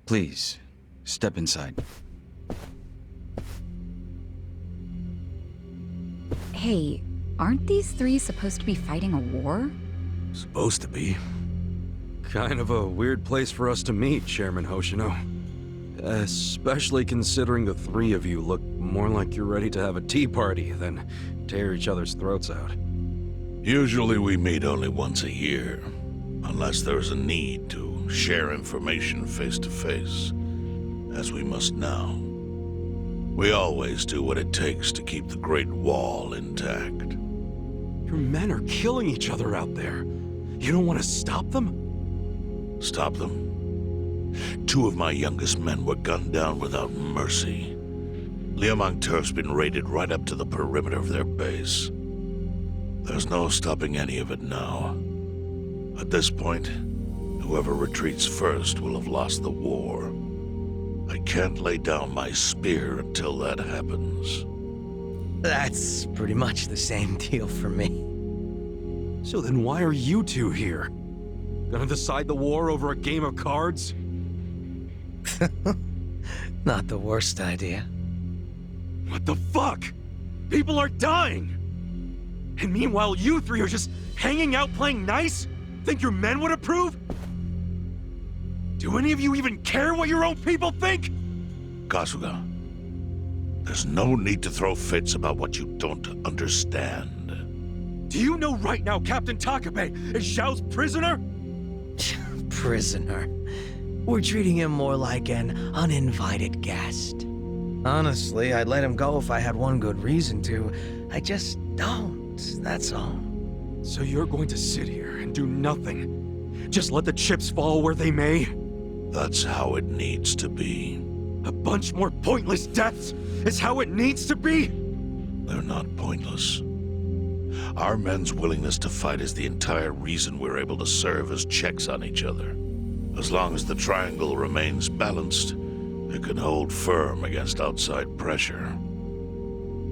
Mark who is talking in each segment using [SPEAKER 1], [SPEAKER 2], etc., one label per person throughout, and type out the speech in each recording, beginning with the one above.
[SPEAKER 1] Please, step inside.
[SPEAKER 2] Hey, aren't these three supposed to be fighting a war?
[SPEAKER 3] Supposed to be. Kind of a weird place for us to meet, Chairman Hoshino. Especially considering the three of you look more like you're ready to have a tea party than tear each other's throats out.
[SPEAKER 4] Usually we meet only once a year, unless there's a need to share information face to face, as we must now. We always do what it takes to keep the Great Wall intact.
[SPEAKER 3] Your men are killing each other out there. You don't want to stop them?
[SPEAKER 4] Stop them? 2 of my youngest men were gunned down without mercy. Liumang turf's been raided right up to the perimeter of their base. There's no stopping any of it now. At this point, whoever retreats first will have lost the war. I can't lay down my spear until that happens.
[SPEAKER 5] That's pretty much the same deal for me.
[SPEAKER 3] So then why are you two here? Gonna decide the war over a game of cards?
[SPEAKER 5] Not the worst idea.
[SPEAKER 3] What the fuck? People are dying! And meanwhile you three are just hanging out playing nice? Think your men would approve? Do any of you even care what your own people think?
[SPEAKER 4] Kasuga, there's no need to throw fits about what you don't understand.
[SPEAKER 3] Do you know right now Captain Takabe is Xiao's prisoner?
[SPEAKER 5] Prisoner. We're treating him more like an uninvited guest. Honestly, I'd let him go if I had one good reason to. I just don't, that's all.
[SPEAKER 3] So you're going to sit here and do nothing? Just let the chips fall where they may?
[SPEAKER 4] That's how it needs to be.
[SPEAKER 3] A bunch more pointless deaths is how it needs to be?
[SPEAKER 4] They're not pointless. Our men's willingness to fight is the entire reason we're able to serve as checks on each other. As long as the triangle remains balanced, it can hold firm against outside pressure.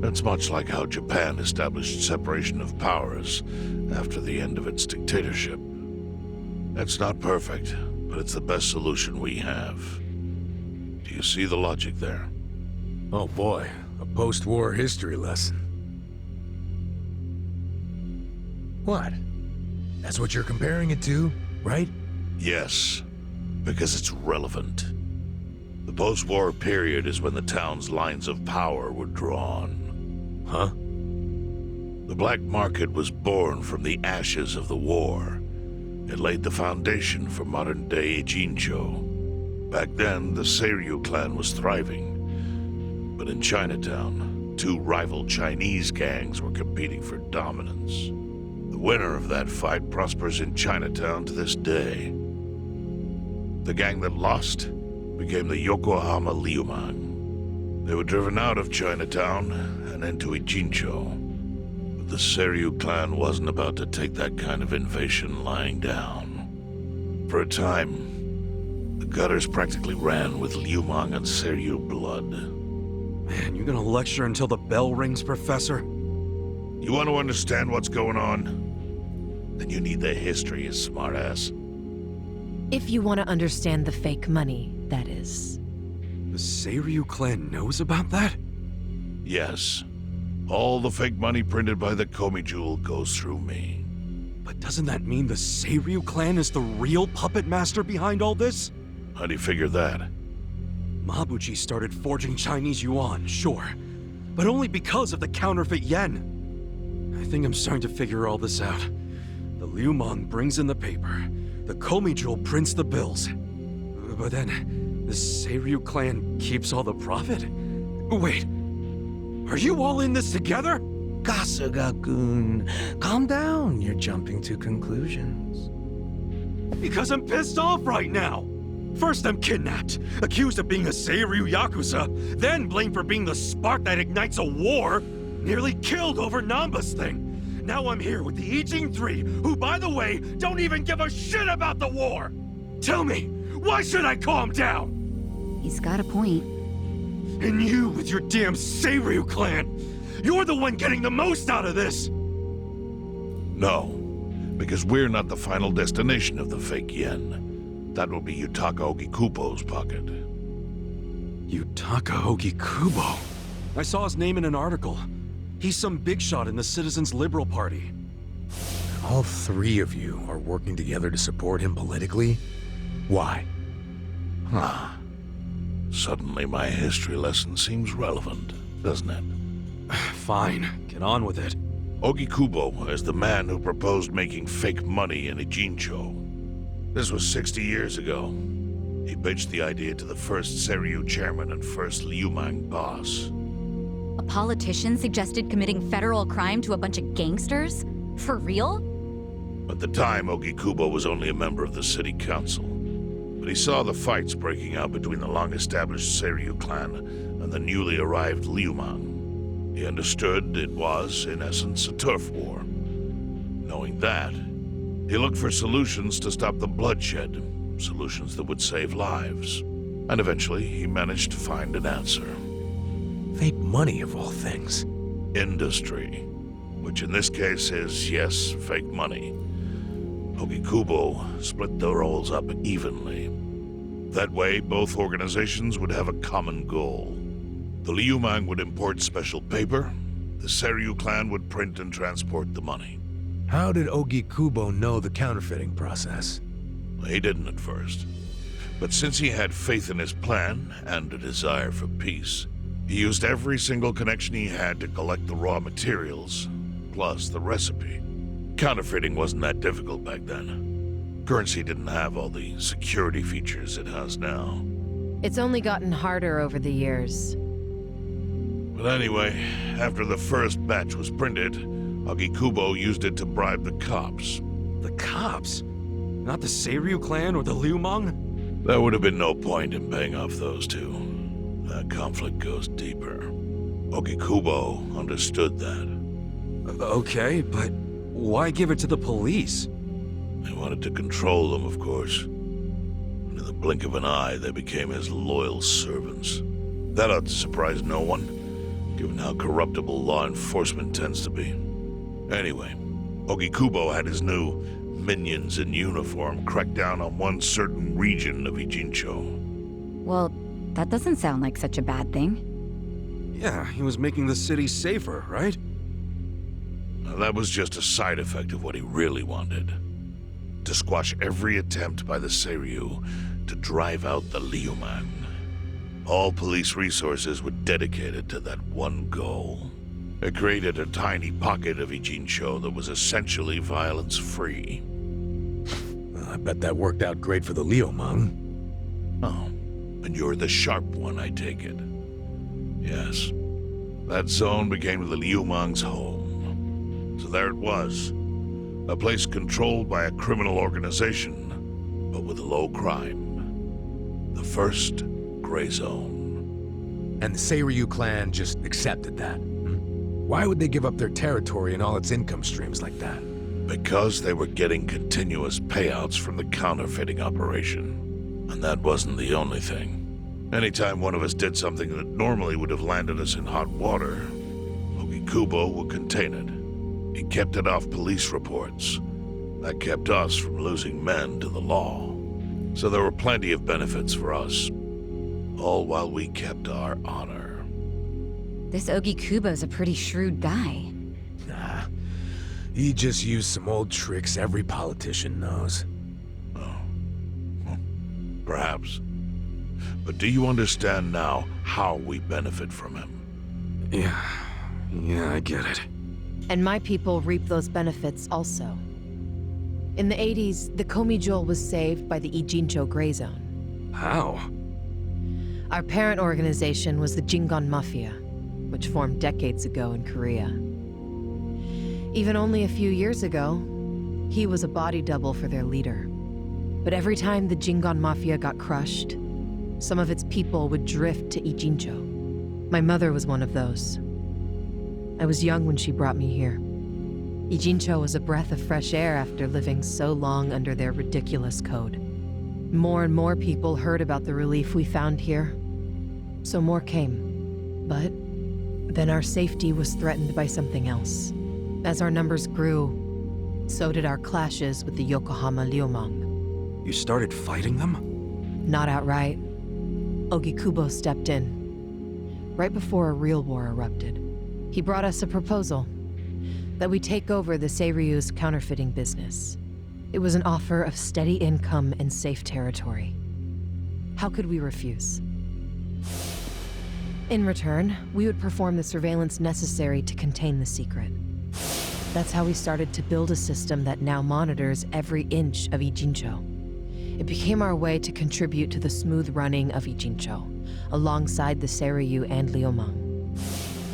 [SPEAKER 4] It's much like how Japan established separation of powers after the end of its dictatorship. It's not perfect, but it's the best solution we have. Do you see the logic there?
[SPEAKER 6] Oh boy, a post-war history lesson. What? That's what you're comparing it to, right?
[SPEAKER 4] Yes, because it's relevant. The post-war period is when the town's lines of power were drawn.
[SPEAKER 6] Huh?
[SPEAKER 4] The black market was born from the ashes of the war. It laid the foundation for modern-day Jincho. Back then, the Seiryu clan was thriving. But in Chinatown, 2 rival Chinese gangs were competing for dominance. The winner of that fight prospers in Chinatown to this day. The gang that lost became the Yokohama Liumang. They were driven out of Chinatown and into Ijincho. But the Seiryu clan wasn't about to take that kind of invasion lying down. For a time, the gutters practically ran with Liumang and Seiryu blood.
[SPEAKER 3] Man, you gonna lecture until the bell rings, Professor?
[SPEAKER 4] You want to understand what's going on? Then you need the history, you smartass.
[SPEAKER 7] If you want to understand the fake money, that is.
[SPEAKER 3] The Seiryu clan knows about that?
[SPEAKER 4] Yes. All the fake money printed by the Komi Jewel goes through me.
[SPEAKER 3] But doesn't that mean the Seiryu clan is the real puppet master behind all this?
[SPEAKER 4] How do you figure that?
[SPEAKER 3] Mabuchi started forging Chinese yuan, sure. But only because of the counterfeit yen. I think I'm starting to figure all this out. The Liumang brings in the paper. The Komi Jewel prints the bills. But then, the Seiryu clan keeps all the profit? Wait, are you all in this together?
[SPEAKER 5] Kasuga-kun, calm down. You're jumping to conclusions.
[SPEAKER 3] Because I'm pissed off right now. First I'm kidnapped, accused of being a Seiryu Yakuza, then blamed for being the spark that ignites a war, nearly killed over Namba's thing. Now I'm here with the Ijing Three, who, by the way, don't even give a shit about the war! Tell me, why should I calm down?
[SPEAKER 2] He's got a point.
[SPEAKER 3] And you with your damn Seiryu clan! You're the one getting the most out of this!
[SPEAKER 4] No, because we're not the final destination of the fake yen. That will be Yutaka Ogikubo's pocket.
[SPEAKER 3] Yutaka Ogikubo. I saw his name in an article. He's some big shot in the Citizens Liberal Party.
[SPEAKER 6] All three of you are working together to support him politically? Why? Huh.
[SPEAKER 4] Suddenly my history lesson seems relevant, doesn't it?
[SPEAKER 3] Fine, get on with it.
[SPEAKER 4] Ogikubo is the man who proposed making fake money in Ijincho. This was 60 years ago. He pitched the idea to the first Seiryu chairman and first Liumang boss.
[SPEAKER 2] A politician suggested committing federal crime to a bunch of gangsters? For real?
[SPEAKER 4] At the time, Ogikubo was only a member of the city council. But he saw the fights breaking out between the long-established Seiryu clan and the newly arrived Liumang. He understood it was, in essence, a turf war. Knowing that, he looked for solutions to stop the bloodshed, solutions that would save lives. And eventually, he managed to find an answer.
[SPEAKER 6] Fake money, of all things.
[SPEAKER 4] Industry. Which in this case is, yes, fake money. Ogikubo split the roles up evenly. That way, both organizations would have a common goal. The Liumang would import special paper, the Seiryu clan would print and transport the money.
[SPEAKER 6] How did Ogikubo know the counterfeiting process?
[SPEAKER 4] He didn't at first. But since he had faith in his plan and a desire for peace, he used every single connection he had to collect the raw materials, plus the recipe. Counterfeiting wasn't that difficult back then. Currency didn't have all the security features it has now.
[SPEAKER 7] It's only gotten harder over the years.
[SPEAKER 4] But anyway, after the first batch was printed, Ogikubo used it to bribe the cops.
[SPEAKER 3] The cops? Not the Seiryu clan or the Liumang?
[SPEAKER 4] There would have been no point in paying off those two. That conflict goes deeper. Ogikubo understood that.
[SPEAKER 3] Okay, but why give it to the police?
[SPEAKER 4] He wanted to control them, of course. In the blink of an eye, they became his loyal servants. That ought to surprise no one, given how corruptible law enforcement tends to be. Anyway, Ogikubo had his new minions in uniform crack down on one certain region of Ijincho.
[SPEAKER 2] Well, that doesn't sound like such a bad thing.
[SPEAKER 3] Yeah, he was making the city safer, right?
[SPEAKER 4] Now, that was just a side effect of what he really wanted. To squash every attempt by the Seiryu to drive out the Liumang. All police resources were dedicated to that one goal. It created a tiny pocket of Ijincho that was essentially violence-free.
[SPEAKER 6] Well, I bet that worked out great for the Liumang.
[SPEAKER 4] Oh, and you're the sharp one, I take it. Yes. That zone became the Liumang's home. So there it was. A place controlled by a criminal organization, but with low crime. The first gray zone.
[SPEAKER 6] And the Seiryu clan just accepted that. Why would they give up their territory and all its income streams like that?
[SPEAKER 4] Because they were getting continuous payouts from the counterfeiting operation. And that wasn't the only thing. Anytime one of us did something that normally would have landed us in hot water, Ogikubo would contain it. He kept it off police reports. That kept us from losing men to the law. So there were plenty of benefits for us. All while we kept our honor.
[SPEAKER 2] This Ogikubo's a pretty shrewd guy.
[SPEAKER 6] Nah, he just used some old tricks every politician knows.
[SPEAKER 4] Oh. Well, perhaps. But do you understand now how we benefit from him?
[SPEAKER 3] Yeah, I get it.
[SPEAKER 7] And my people reap those benefits also. In the 80s, the Komijol was saved by the Ijincho Gray Zone.
[SPEAKER 3] How?
[SPEAKER 7] Our parent organization was the Jingon Mafia, which formed decades ago in Korea. Even only a few years ago, he was a body double for their leader. But every time the Jingon Mafia got crushed, some of its people would drift to Ijincho. My mother was one of those. I was young when she brought me here. Ijincho was a breath of fresh air after living so long under their ridiculous code. More and more people heard about the relief we found here, so more came. But then our safety was threatened by something else. As our numbers grew, so did our clashes with the Yokohama Liumang.
[SPEAKER 3] You started fighting them?
[SPEAKER 7] Not outright. Ogikubo stepped in. Right before a real war erupted. He brought us a proposal. That we take over the Seiryu's counterfeiting business. It was an offer of steady income and safe territory. How could we refuse? In return, we would perform the surveillance necessary to contain the secret. That's how we started to build a system that now monitors every inch of Ijincho. It became our way to contribute to the smooth running of Ijincho, alongside the Seiryu and Liumang.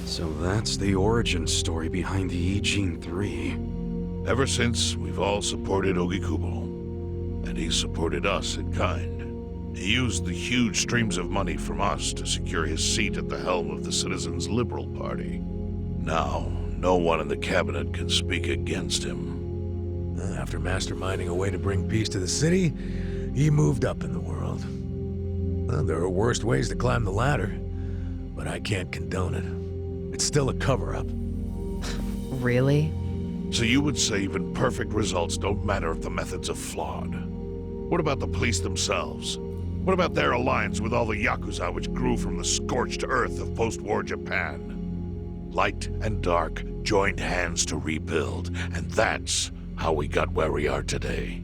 [SPEAKER 3] So that's the origin story behind the Ijin 3.
[SPEAKER 4] Ever since, we've all supported Ogikubo, and he's supported us in kind. He used the huge streams of money from us to secure his seat at the helm of the Citizens' Liberal Party. Now, no one in the cabinet can speak against him.
[SPEAKER 6] After masterminding a way to bring peace to the city, he moved up in the world. Well, there are worse ways to climb the ladder, but I can't condone it. It's still a cover-up.
[SPEAKER 7] Really?
[SPEAKER 4] So you would say even perfect results don't matter if the methods are flawed? What about the police themselves? What about their alliance with all the Yakuza which grew from the scorched earth of post-war Japan? Light and dark joined hands to rebuild, and that's how we got where we are today.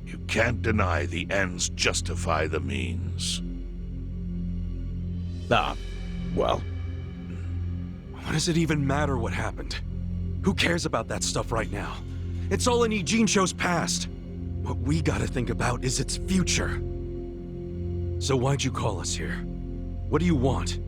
[SPEAKER 4] You can't deny the ends justify the means.
[SPEAKER 6] Well,
[SPEAKER 3] What does it even matter what happened? Who cares about that stuff right now? It's all in Ijincho's past. What we gotta think about is its future. So why'd you call us here? What do you want?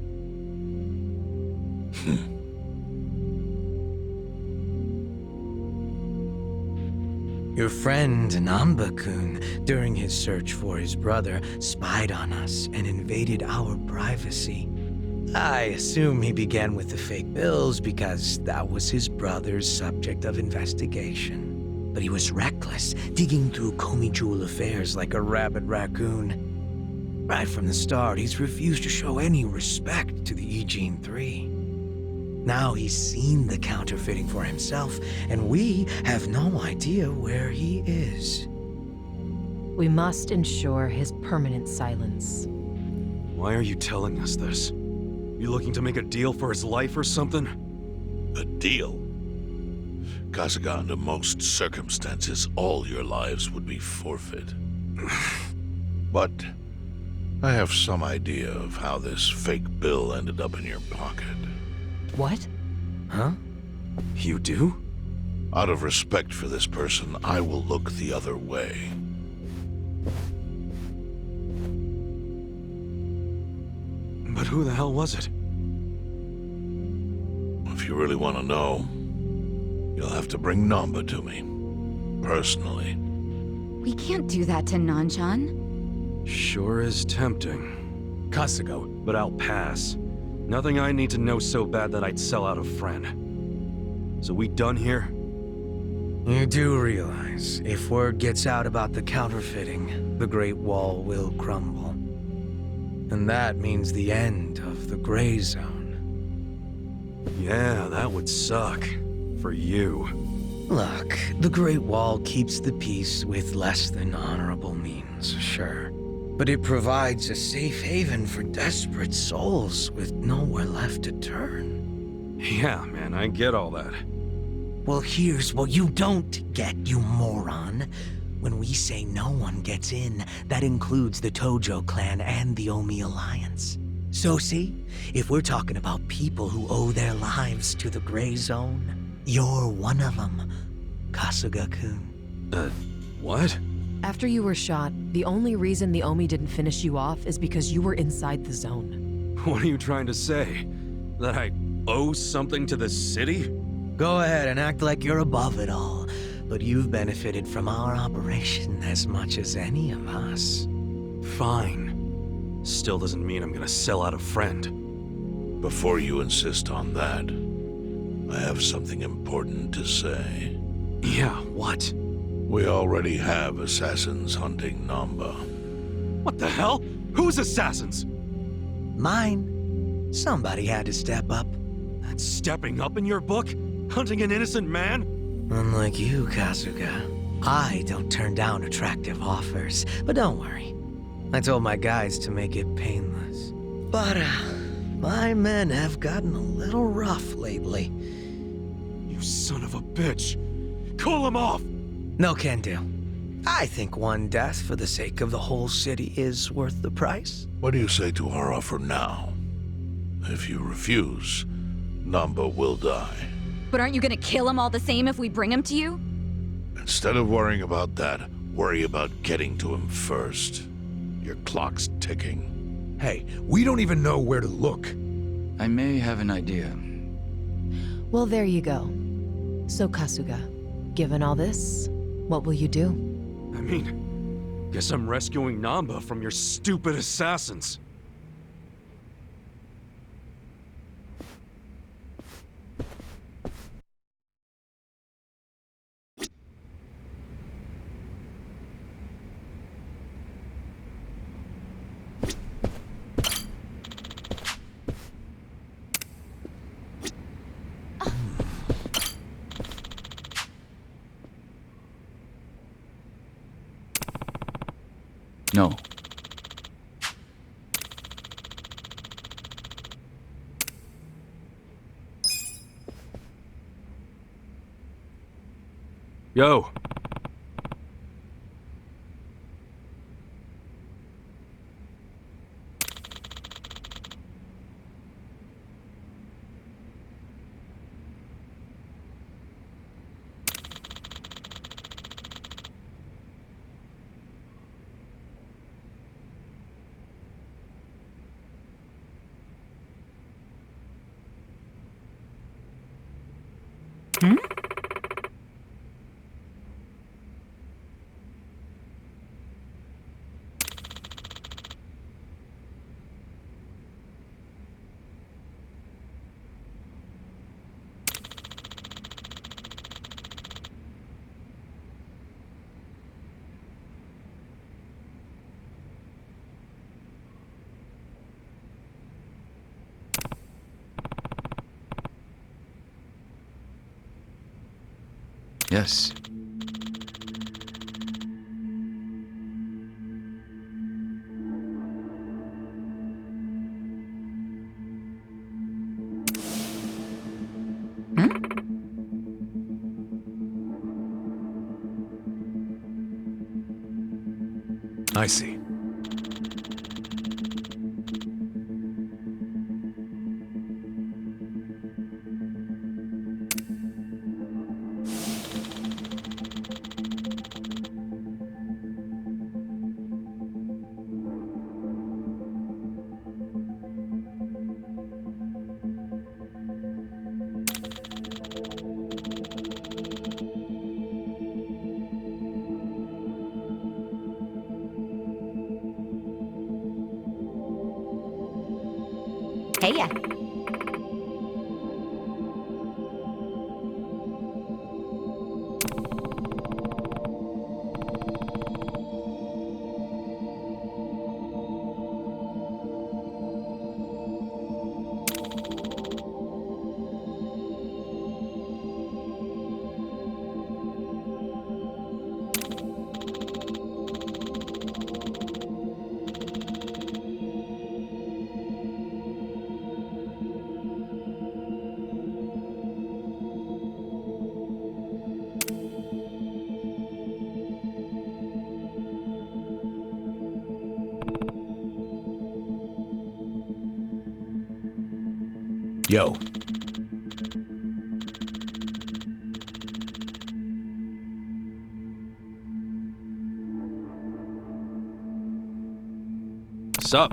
[SPEAKER 5] Your friend Namba-kun, during his search for his brother, spied on us and invaded our privacy. I assume he began with the fake bills because that was his brother's subject of investigation. But he was reckless, digging through Komi Jewel affairs like a rabid raccoon. Right from the start, he's refused to show any respect to the Ijin 3. Now he's seen the counterfeiting for himself, and we have no idea where he is.
[SPEAKER 7] We must ensure his permanent silence.
[SPEAKER 3] Why are you telling us this? You looking to make a deal for his life or something?
[SPEAKER 4] A deal? Kasuga, under most circumstances, all your lives would be forfeit. But I have some idea of how this fake bill ended up in your pocket.
[SPEAKER 7] What?
[SPEAKER 5] Huh?
[SPEAKER 3] You do?
[SPEAKER 4] Out of respect for this person, I will look the other way.
[SPEAKER 3] But who the hell was it?
[SPEAKER 4] If you really want to know, you'll have to bring Namba to me. Personally.
[SPEAKER 2] We can't do that to Nanchan.
[SPEAKER 3] Sure is tempting.
[SPEAKER 6] Kasuga,
[SPEAKER 3] But I'll pass. Nothing I need to know so bad that I'd sell out a friend. So we done here?
[SPEAKER 5] You do realize, if word gets out about the counterfeiting, the Great Wall will crumble. And that means the end of the Gray Zone.
[SPEAKER 3] Yeah, that would suck. For you.
[SPEAKER 5] Look, the Great Wall keeps the peace with less than honorable means, sure. But it provides a safe haven for desperate souls with nowhere left to turn.
[SPEAKER 3] Yeah, man, I get all that.
[SPEAKER 5] Well, here's what you don't get, you moron. When we say no one gets in, that includes the Tojo clan and the Omi Alliance. So see, if we're talking about people who owe their lives to the Gray Zone, you're one of them, Kasuga-kun.
[SPEAKER 3] What?
[SPEAKER 7] After you were shot, the only reason the Omi didn't finish you off is because you were inside the zone.
[SPEAKER 3] What are you trying to say? That I owe something to the city?
[SPEAKER 5] Go ahead and act like you're above it all, but you've benefited from our operation as much as any of us.
[SPEAKER 3] Fine. Still doesn't mean I'm gonna sell out a friend.
[SPEAKER 4] Before you insist on that, I have something important to say.
[SPEAKER 3] Yeah, what?
[SPEAKER 4] We already have assassins hunting Namba.
[SPEAKER 3] What the hell? Who's assassins?
[SPEAKER 5] Mine. Somebody had to step up.
[SPEAKER 3] That's stepping up in your book? Hunting an innocent man?
[SPEAKER 5] Unlike you, Kasuga. I don't turn down attractive offers, but don't worry. I told my guys to make it painless. But, my men have gotten a little rough lately.
[SPEAKER 3] You son of a bitch! Call him off!
[SPEAKER 5] No can do. I think one death for the sake of the whole city is worth the price.
[SPEAKER 4] What do you say to our offer now? If you refuse, Namba will die.
[SPEAKER 2] But aren't you gonna kill him all the same if we bring him to you?
[SPEAKER 4] Instead of worrying about that, worry about getting to him first. Your clock's ticking.
[SPEAKER 6] Hey, we don't even know where to look.
[SPEAKER 1] I may have an idea.
[SPEAKER 7] Well, there you go. So, Kasuga, given all this, what will you do?
[SPEAKER 3] I mean, guess I'm rescuing Namba from your stupid assassins.
[SPEAKER 1] No.
[SPEAKER 3] Yo!
[SPEAKER 1] Yes.
[SPEAKER 6] I see.
[SPEAKER 2] Hey ya.
[SPEAKER 6] Yo.
[SPEAKER 3] Sup?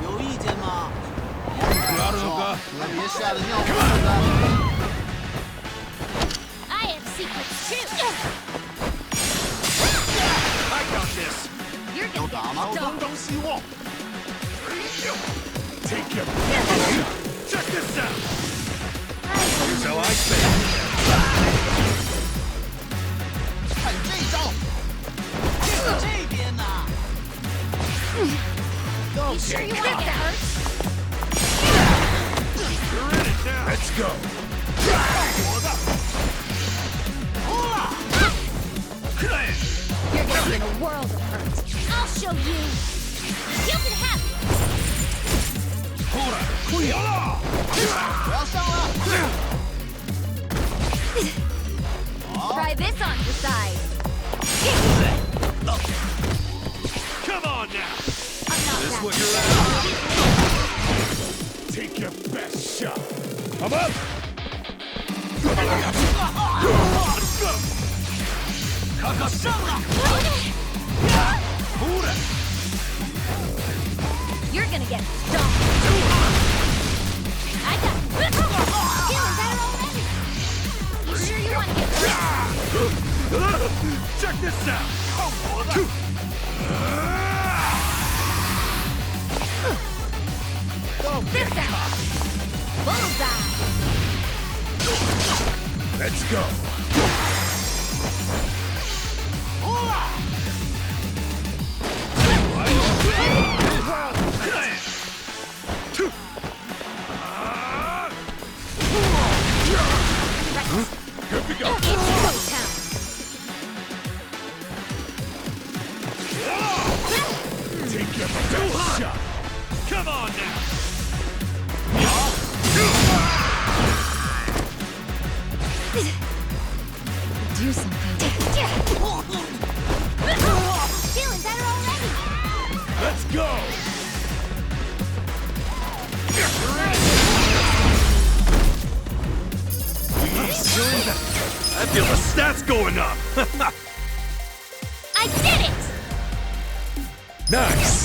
[SPEAKER 8] 有意见吗？别吓得尿裤子。
[SPEAKER 9] I have secrets too.
[SPEAKER 3] I got this.
[SPEAKER 9] You're gonna
[SPEAKER 8] 打吗？
[SPEAKER 9] get
[SPEAKER 8] 东
[SPEAKER 9] stung.
[SPEAKER 8] 张西望。
[SPEAKER 3] Take your Check this out. Here's how I say it.
[SPEAKER 8] 看这招，这边呢。
[SPEAKER 9] You sure you wanna get hurt?
[SPEAKER 3] You're in it now. Let's go.
[SPEAKER 8] 我的。
[SPEAKER 9] You're gonna be in a world of hurt. I'll show you. You can have it.
[SPEAKER 8] 我要上了。
[SPEAKER 9] Try this on the side.
[SPEAKER 3] Come on now.
[SPEAKER 9] I'm not
[SPEAKER 3] This
[SPEAKER 9] that
[SPEAKER 3] what you're at? Take your best shot. Come up. Let's go.
[SPEAKER 8] 上了。
[SPEAKER 9] You're gonna get stung. I got it. Feeling better already. You sure you wanna get hurt?
[SPEAKER 3] Check this out.
[SPEAKER 9] This out. Bullseye.
[SPEAKER 3] Let's go. Here we go.
[SPEAKER 9] It's go town.
[SPEAKER 3] Take your best shot. Come on now.
[SPEAKER 2] Do something.
[SPEAKER 9] Feeling better already.
[SPEAKER 3] Let's go. I feel the stats going up.
[SPEAKER 9] I did it.
[SPEAKER 3] Nice.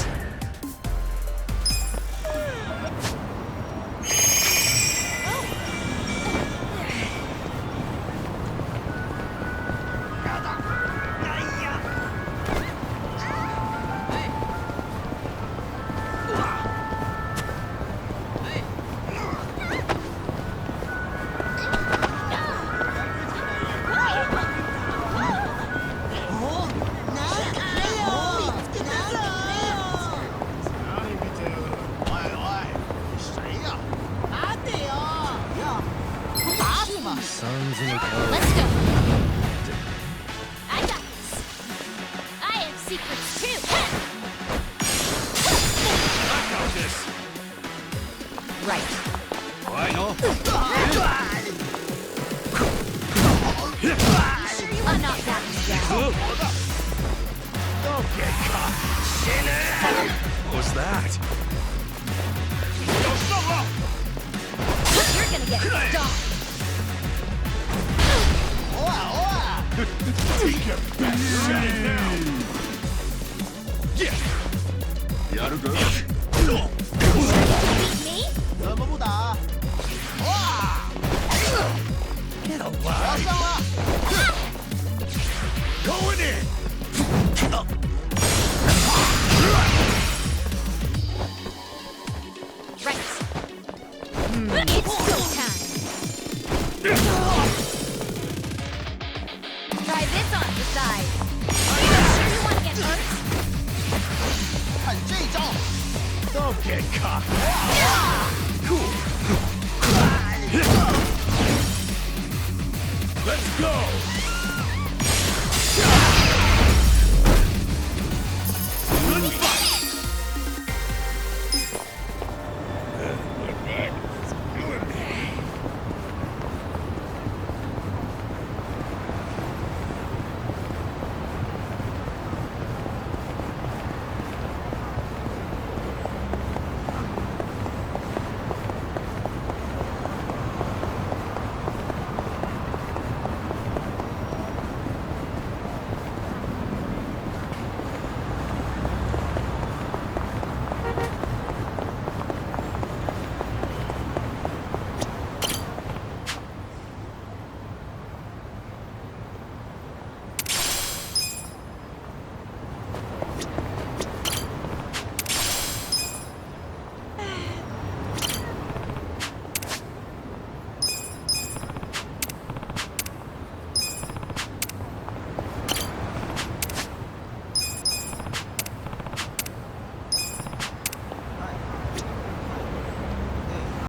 [SPEAKER 9] Let's go. I got this. I have secrets too.
[SPEAKER 3] I got this.
[SPEAKER 2] Right.
[SPEAKER 3] I know.
[SPEAKER 9] I'm not that down.
[SPEAKER 3] Don't get caught. What was that?
[SPEAKER 9] You're gonna get stung.
[SPEAKER 3] Take your best shot now. Yeah.
[SPEAKER 9] Beat me?
[SPEAKER 8] 怎么不打？哇！
[SPEAKER 3] Get
[SPEAKER 8] 我要
[SPEAKER 3] alive.
[SPEAKER 8] 上了。
[SPEAKER 6] Going in!
[SPEAKER 2] Right. It's go time. Try this on the side. Are you sure you want to get hurt?
[SPEAKER 8] 看这招！
[SPEAKER 6] Don't get caught! Let's go!